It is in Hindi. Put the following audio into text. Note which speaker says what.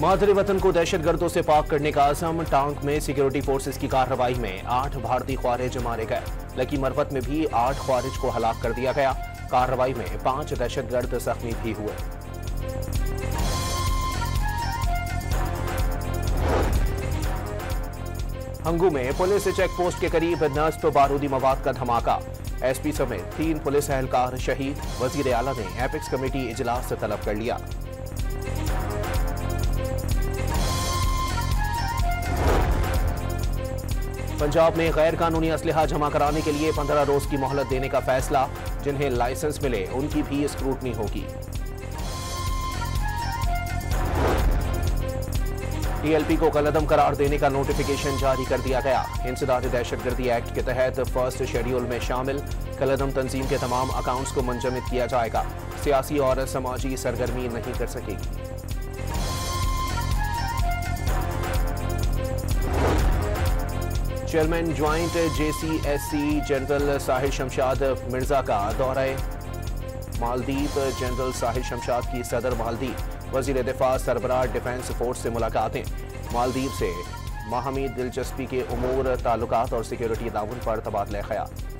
Speaker 1: मादरे वतन को दहशतगर्दों से पाक करने का आज़म। टांक में सिक्योरिटी फोर्सेस की कार्रवाई में 8 भारतीय ख्वारिज मारे गए। लकी मरवत में भी 8 ख्वारिज को हलाक कर दिया गया। कार्रवाई में 5 दहशतगर्द जख्मी भी हुए। हंगू में पुलिस चेक पोस्ट के करीब नस्ब बारूदी मवाद का धमाका। एसपी समेत 3 पुलिस एहलकार शहीद। वजीर आला ने एपेक्स कमेटी इजलास तलब कर लिया। पंजाब में गैर कानूनी असलहा जमा कराने के लिए 15 रोज की मोहलत देने का फैसला। जिन्हें लाइसेंस मिले उनकी भी स्क्रूटनी होगी। टीएलपी को कलअदम करार देने का नोटिफिकेशन जारी कर दिया गया। इंसदाद दहशतगर्दी एक्ट के तहत फर्स्ट शेड्यूल में शामिल कलअदम तंजीम के तमाम अकाउंट्स को मुंजमद किया जाएगा। सियासी और समाजी सरगर्मी नहीं कर सकेगी। चेयरमैन ज्वाइंट जेसीएससी जनरल साहिल शमशाद मिर्जा का दौरा मालदीव। जनरल साहिल शमशाद की सदर मालदीव वजीर दिफा सरबराह डिफेंस फोर्स से मुलाकातें। मालदीव से माहमी दिलचस्पी के उमूर ताल्लुकात और सिक्योरिटी ताउन पर तबादला ख्याल।